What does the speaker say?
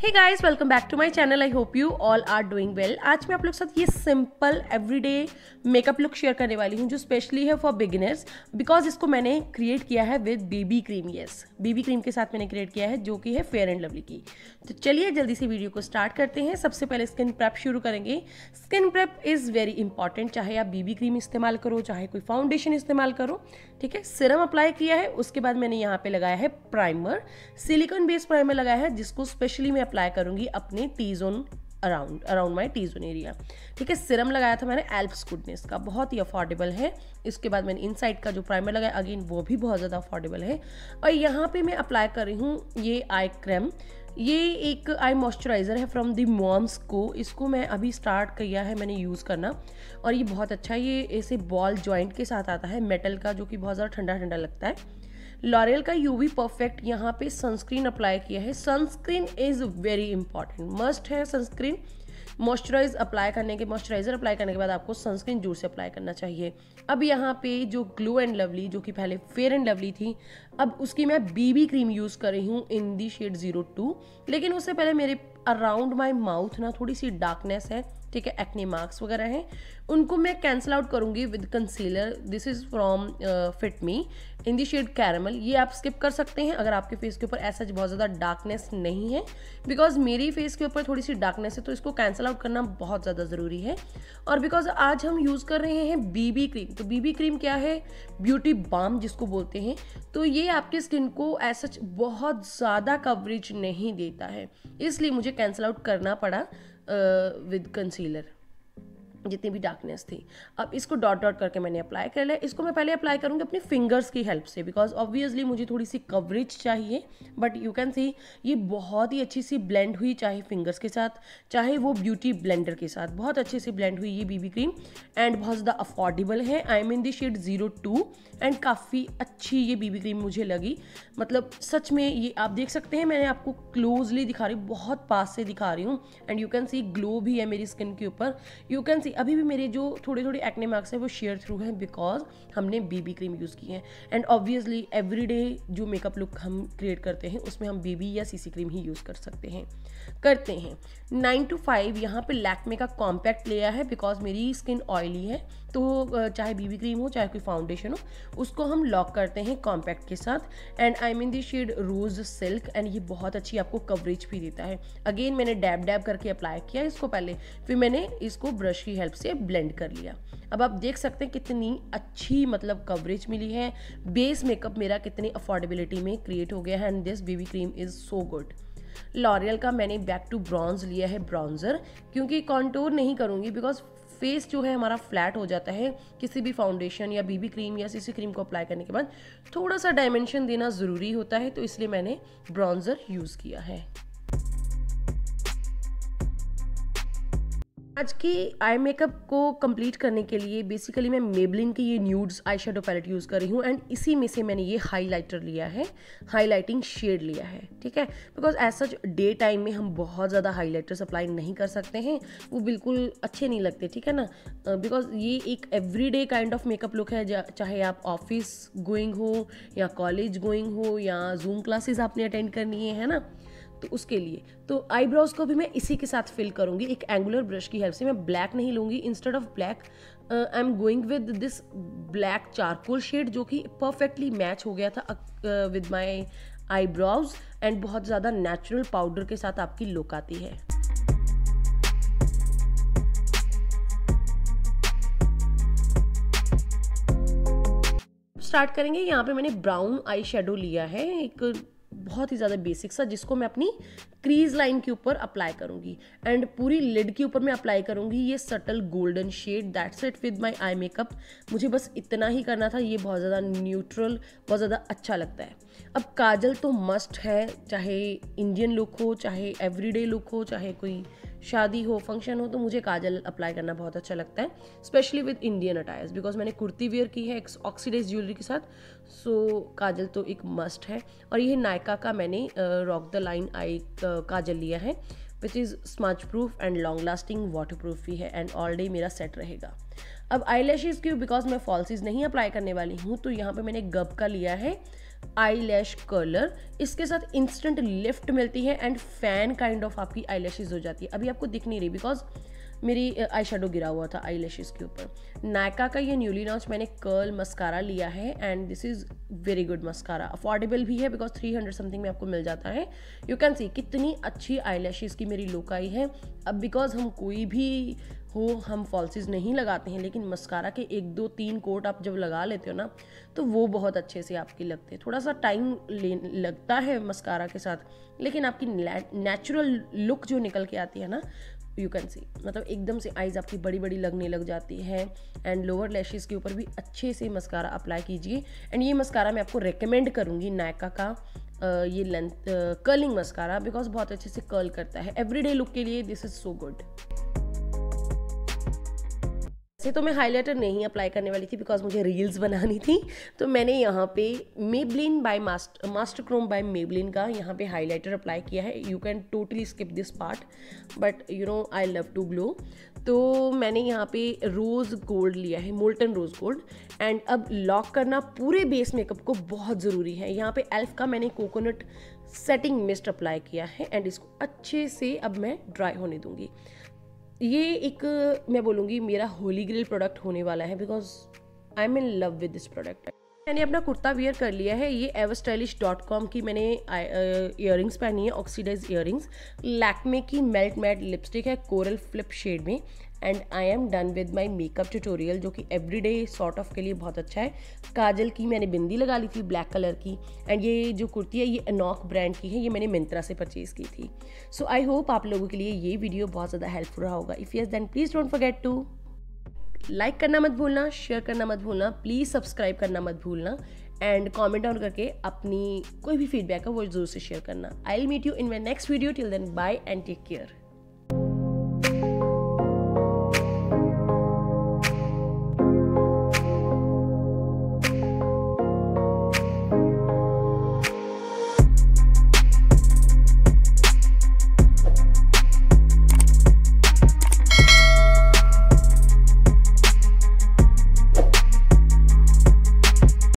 Hey guys, welcome back to my channel. I hope you all are doing well. आज मैं आप लोग के साथ ये simple everyday makeup look share करने वाली हूँ जो स्पेशली है फॉर बिगिनर्स, बिकॉज इसको मैंने क्रिएट किया है with baby cream. Yes, baby cream के साथ मैंने क्रिएट किया है जो कि है फेयर एंड लवली की। तो चलिए जल्दी से वीडियो को स्टार्ट करते हैं। सबसे पहले स्किन प्रेप शुरू करेंगे। Skin prep is very important, चाहे आप बेबी क्रीम इस्तेमाल करो चाहे कोई फाउंडेशन इस्तेमाल करो। ठीक है, सीरम अप्लाई किया है, उसके बाद मैंने यहाँ पे लगाया है प्राइमर, सिलिकॉन बेस्ड प्राइमर लगाया है जिसको स्पेशली मैं अप्लाई करूंगी अपने T zone around my T zone area. ठीक है, सीरम लगाया था मैंने एल्प्स गुडनेस का, बहुत ही अफोर्डेबल है। इसके बाद मैंने इनसाइड का जो प्राइमर लगाया अगेन वो भी बहुत ज़्यादा अफोर्डेबल है। और यहाँ पे मैं अप्लाई कर रही हूँ ये आई क्रीम। ये एक आई मॉइस्चराइज़र है फ्रॉम दी मॉम्स को। इसको मैं अभी स्टार्ट किया है मैंने यूज़ करना, और ये बहुत अच्छा है। ये ऐसे बॉल जॉइंट के साथ आता है मेटल का, जो कि बहुत ज़्यादा ठंडा ठंडा लगता है। लॉरियल का यूवी परफेक्ट यहाँ पे सनस्क्रीन अप्लाई किया है। Sunscreen is very important, must है सनस्क्रीन। मॉइस्चराइज़र अप्लाई करने के बाद आपको सनस्क्रीन जरूर से अप्लाई करना चाहिए। अब यहाँ पे जो ग्लो एंड लवली, जो कि पहले फेयर एंड लवली थी, अब उसकी मैं बीबी क्रीम यूज़ कर रही हूँ इन दी शेड 02। लेकिन उससे पहले मेरे अराउंड माई माउथ ना थोड़ी सी डार्कनेस है, ठीक है, एक्ने मार्क्स वगैरह हैं, उनको मैं कैंसिल आउट करूँगी with concealer. This is from fit me in the shade caramel. ये आप स्किप कर सकते हैं अगर आपके फेस के ऊपर ऐसा बहुत ज़्यादा डार्कनेस नहीं है, बिकॉज मेरी फेस के ऊपर थोड़ी सी डार्कनेस है, तो इसको कैंसिल आउट करना बहुत ज़्यादा ज़रूरी है। और बिकॉज आज हम यूज़ कर रहे हैं बीबी क्रीम, तो बीबी क्रीम क्या है, ब्यूटी बाम जिसको बोलते हैं। तो ये आपकी स्किन को ऐसा बहुत ज़्यादा कवरेज नहीं देता है, इसलिए मुझे कैंसिल आउट करना पड़ा विद कंसीलर जितनी भी डार्कनेस थी। अब इसको डॉट डॉट करके मैंने अप्लाई कर लिया। इसको मैं पहले अप्लाई करूँगी अपने फिंगर्स की हेल्प से, बिकॉज ऑब्वियसली मुझे थोड़ी सी कवरेज चाहिए। बट यू कैन सी ये बहुत ही अच्छी सी ब्लेंड हुई, चाहे फिंगर्स के साथ चाहे वो ब्यूटी ब्लेंडर के साथ, बहुत अच्छे से ब्लेंड हुई ये बीबी क्रीम। एंड बहुत ज़्यादा अफोर्डेबल है। I am in the shade 02 and काफ़ी अच्छी ये बीबी क्रीम मुझे लगी। मतलब सच में ये आप देख सकते हैं, मैंने आपको क्लोजली दिखा रही हूँ, बहुत पास से दिखा रही हूँ। And you can see glow भी है मेरी स्किन के ऊपर। यू कैन सी अभी भी मेरे जो थोड़े थोड़े एक्ने मार्क्स है वो शेयर थ्रू है, बिकॉज हमने बीबी क्रीम यूज़ की है। एंड ऑब्वियसली एवरीडे जो मेकअप लुक हम क्रिएट करते हैं उसमें हम बीबी या सीसी क्रीम ही यूज़ कर सकते हैं, करते हैं। 9 to 5 यहाँ पे लैक्मे का कॉम्पैक्ट लिया है, बिकॉज मेरी स्किन ऑयली है, तो चाहे बीबी क्रीम हो चाहे कोई फाउंडेशन हो, उसको हम लॉक करते हैं कॉम्पैक्ट के साथ। And I mean the shade rose silk, and ये बहुत अच्छी आपको कवरेज भी देता है। अगेन मैंने डैब डैब करके अप्लाई किया इसको पहले, फिर मैंने इसको ब्रश की हेल्प से ब्लेंड कर लिया। अब आप देख सकते हैं कितनी अच्छी मतलब कवरेज मिली है। बेस मेकअप मेरा कितनी अफोर्डेबिलिटी में क्रिएट हो गया है। And this BB cream is so good. L'Oréal का मैंने बैक टू ब्रॉन्ज लिया है, ब्रॉन्जर, क्योंकि कॉन्टूर नहीं करूँगी बिकॉज फेस जो है हमारा फ्लैट हो जाता है किसी भी फाउंडेशन या बीबी क्रीम या सीसी क्रीम को अप्लाई करने के बाद। थोड़ा सा डायमेंशन देना ज़रूरी होता है, तो इसलिए मैंने ब्रॉन्जर यूज़ किया है। आज की आई मेकअप को कंप्लीट करने के लिए बेसिकली मैं मेबलिन की ये nudes eyeshadow palette use कर रही हूँ। एंड इसी में से मैंने ये हाइलाइटर लिया है, हाइलाइटिंग शेड लिया है। ठीक है, because as such day time में हम बहुत ज़्यादा हाइलाइटर्स अप्लाई नहीं कर सकते हैं, वो बिल्कुल अच्छे नहीं लगते, ठीक है ना। बिकॉज ये एक everyday kind of makeup look है, चाहे आप ऑफिस गोइंग हो या कॉलेज गोइंग हो या जूम क्लासेस आपने अटेंड करनी है ना, तो उसके लिए। तो आईब्रोज को भी मैं इसी के साथ फिल करूंगी एक एंगुलर ब्रश की हेल्प से। मैं ब्लैक नहीं लूंगी, instead of black I am going with this black charcoal shade, जो कि परफेक्टली मैच हो गया था विद माय आईब्रोज। एंड बहुत ज़्यादा नेचुरल पाउडर के साथ आपकी लुक आती है। स्टार्ट करेंगे। यहाँ पे मैंने ब्राउन आई शेडो लिया है, एक बहुत ही ज़्यादा बेसिक सा, जिसको मैं अपनी क्रीज लाइन के ऊपर अप्लाई करूंगी। एंड पूरी लिड के ऊपर मैं अप्लाई करूंगी ये subtle golden shade. That's it with my eye makeup. मुझे बस इतना ही करना था। ये बहुत ज़्यादा न्यूट्रल, बहुत ज़्यादा अच्छा लगता है। अब काजल तो मस्ट है, चाहे इंडियन लुक हो चाहे एवरीडे लुक हो चाहे कोई शादी हो फंक्शन हो, तो मुझे काजल अप्लाई करना बहुत अच्छा लगता है, specially with Indian attires, because मैंने कुर्ती वेयर की है ऑक्सीडाइज ज्वेलरी के साथ। सो काजल तो एक मस्ट है। और ये नायका का मैंने रॉक द लाइन आई काजल लिया है, which is smudge proof and long lasting, water proof भी है, एंड ऑल डे मेरा सेट रहेगा। अब आई लैशेज़ की बिकॉज मैं फॉल्सीज नहीं अप्लाई करने वाली हूँ, तो यहाँ पे मैंने गब का लिया है आई लैश कर्लर, इसके साथ इंस्टेंट लिफ्ट मिलती है एंड फैन काइंड ऑफ आपकी आई लैशेज हो जाती है। अभी आपको दिख नहीं रही बिकॉज मेरी आई शेडो गिरा हुआ था आई लैशेज के ऊपर। नायका का ये न्यूली लॉन्च मैंने कर्ल मस्कारा लिया है and this is very good mascara. Affordable भी है बिकॉज 300 समथिंग में आपको मिल जाता है। यू कैन सी कितनी अच्छी आई लैशेज की मेरी लुक आई है। अब बिकॉज हम कोई भी हो हम फॉल्सीज नहीं लगाते हैं, लेकिन मस्कारा के 1 2 3 कोट आप जब लगा लेते हो ना तो वो बहुत अच्छे से आपके लगते हैं। थोड़ा सा टाइम लगता है मस्कारा के साथ, लेकिन आपकी नेचुरल लुक जो निकल के आती है ना, यू कैन सी मतलब एकदम से आईज आपकी बड़ी बड़ी लगने लग जाती है। एंड लोअर लैशेस के ऊपर भी अच्छे से मस्कारा अप्लाई कीजिए। एंड ये मस्कारा मैं आपको रेकमेंड करूँगी नायका का ये लेंथ कर्लिंग मस्कारा, बिकॉज बहुत अच्छे से कर्ल करता है। एवरीडे लुक के लिए दिस इज़ सो गुड। से तो मैं हाइलाइटर नहीं अप्लाई करने वाली थी बिकॉज मुझे रील्स बनानी थी, तो मैंने यहाँ पे Maybelline by master chrome by Maybelline का यहाँ पे हाइलाइटर अप्लाई किया है। You can totally skip this part but you know I love to glow. तो मैंने यहाँ पे रोज़ गोल्ड लिया है, मोल्टन रोज़ गोल्ड। एंड अब लॉक करना पूरे बेस मेकअप को बहुत ज़रूरी है। यहाँ पे एल्फ का मैंने कोकोनट सेटिंग मिस्ट अप्लाई किया है एंड इसको अच्छे से अब मैं ड्राई होने दूँगी। ये एक मैं बोलूँगी मेरा होली ग्रेल प्रोडक्ट होने वाला है because I am in love with this product. मैंने अपना कुर्ता वेयर कर लिया है। ये everstylish.com की मैंने इयरिंग्स पहनी है, ऑक्सीडाइज इयरिंग्स। लैक्मे की मेल्ट मैट लिपस्टिक है कोरल फ्लिप शेड में। And I am done with my makeup tutorial जो कि एवरीडे सॉर्ट ऑफ के लिए बहुत अच्छा है। काजल की मैंने बिंदी लगा ली थी ब्लैक कलर की। एंड ये जो कुर्ती है ये अनॉक ब्रांड की है, ये मैंने मिंत्रा से परचेज़ की थी। सो आई होप आप लोगों के लिए ये वीडियो बहुत ज़्यादा हेल्पफुल रहा होगा। If yes then please don't forget to like करना मत भूलना, शेयर करना मत भूलना, प्लीज़ सब्सक्राइब करना मत भूलना एंड कमेंट डाउन करके अपनी कोई भी फीडबैक है वो जरूर से शेयर करना। I will meet you in my next video. Till then bye and take care.